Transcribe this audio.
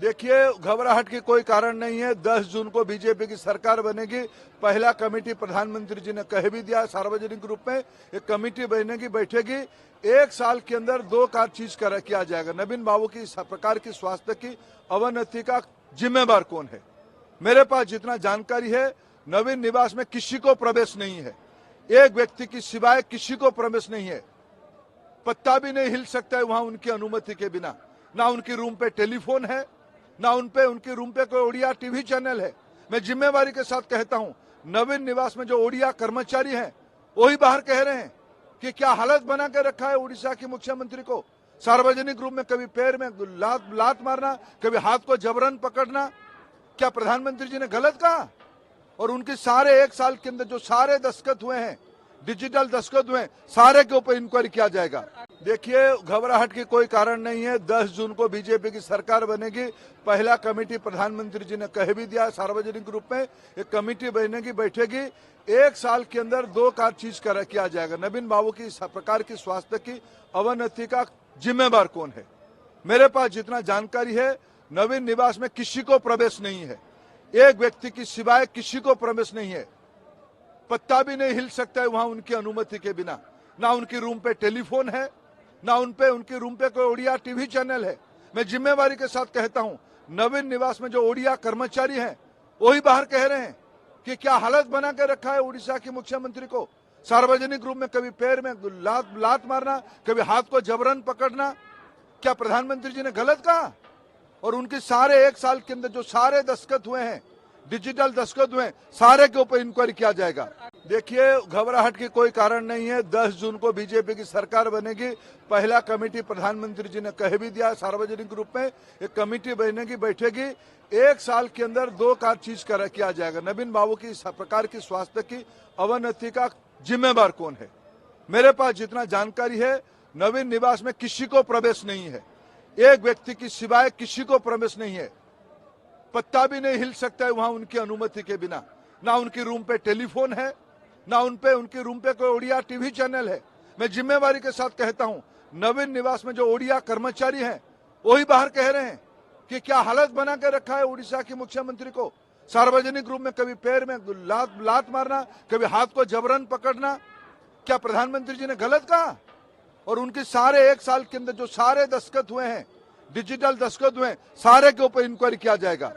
देखिए, घबराहट की कोई कारण नहीं है। 10 जून को बीजेपी की सरकार बनेगी। पहला कमेटी प्रधानमंत्री जी ने कह भी दिया सार्वजनिक रूप में, एक कमेटी बनेगी, बैठेगी। 1 साल के अंदर 2 चीज किया जाएगा। नवीन बाबू की इस प्रकार की स्वास्थ्य की अवनति का जिम्मेवार कौन है? मेरे पास जितना जानकारी है, नवीन निवास में किसी को प्रवेश नहीं है। एक व्यक्ति की सिवाय किसी को प्रवेश नहीं है। पत्ता भी नहीं हिल सकता है वहां उनकी अनुमति के बिना। ना उनकी रूम पे टेलीफोन है, ना उनके रूम पे कोई ओडिया टीवी चैनल है। मैं जिम्मेवारी के साथ कहता हूं, नवीन निवास में जो ओडिया कर्मचारी हैं, वही बाहर कह रहे हैं कि क्या हालत बना के रखा है उड़ीसा के मुख्यमंत्री को। सार्वजनिक रूप में कभी पैर में लात मारना, कभी हाथ को जबरन पकड़ना। क्या प्रधानमंत्री जी ने गलत कहा? और उनके सारे 1 साल के अंदर जो सारे दस्तखत हुए हैं, डिजिटल दस्तखत हुए, सारे के ऊपर इंक्वायरी किया जाएगा। देखिए, घबराहट की कोई कारण नहीं है। 10 जून को बीजेपी की सरकार बनेगी। पहला कमेटी प्रधानमंत्री जी ने कह भी दिया सार्वजनिक रूप में, एक कमेटी बनेगी, बैठेगी। 1 साल के अंदर 2 चीज किया जाएगा। नवीन बाबू की इस प्रकार की स्वास्थ्य की अवनति का जिम्मेवार कौन है? मेरे पास जितना जानकारी है, नवीन निवास में किसी को प्रवेश नहीं है। एक व्यक्ति की सिवाय किसी को प्रवेश नहीं है। पत्ता भी नहीं हिल सकता है वहां उनकी अनुमति के बिना। ना उनकी रूम पे टेलीफोन है, ना उनके रूम पे कोई ओडिया टीवी चैनल है। मैं जिम्मेवारी के साथ कहता हूं, नवीन निवास में जो ओडिया कर्मचारी हैं, वही बाहर कह रहे हैं कि क्या हालत बना के रखा है उड़ीसा के मुख्यमंत्री को। सार्वजनिक रूप में कभी पैर में लात मारना, कभी हाथ को जबरन पकड़ना। क्या प्रधानमंत्री जी ने गलत कहा? और उनके सारे 1 साल के अंदर जो सारे दस्तखत हुए हैं, डिजिटल दस्तखत हुए, सारे के ऊपर इंक्वायरी किया जाएगा। देखिए, घबराहट की कोई कारण नहीं है। 10 जून को बीजेपी की सरकार बनेगी। पहला कमेटी प्रधानमंत्री जी ने कह भी दिया सार्वजनिक रूप में, एक कमेटी बनेगी, बैठेगी। 1 साल के अंदर 2 चीज किया जाएगा। नवीन बाबू की इस प्रकार की स्वास्थ्य की अवनति का जिम्मेवार कौन है? मेरे पास जितना जानकारी है, नवीन निवास में किसी को प्रवेश नहीं है। एक व्यक्ति की सिवाय किसी को प्रवेश नहीं है। पत्ता भी नहीं हिल सकता है वहां उनकी अनुमति के बिना। ना उनकी रूम पे टेलीफोन है, ना उनके रूम पे कोई ओडिया टीवी चैनल है। मैं जिम्मेवारी के साथ कहता हूं, नवीन निवास में जो ओडिया कर्मचारी हैं, वही बाहर कह रहे हैं कि क्या हालत बना के रखा है उड़ीसा के मुख्यमंत्री को। सार्वजनिक रूप में कभी पैर में लात मारना, कभी हाथ को जबरन पकड़ना। क्या प्रधानमंत्री जी ने गलत कहा? और उनके सारे 1 साल के अंदर जो सारे दस्तखत हुए हैं, डिजिटल दस्तखत हुए, सारे के ऊपर इंक्वायरी किया जाएगा।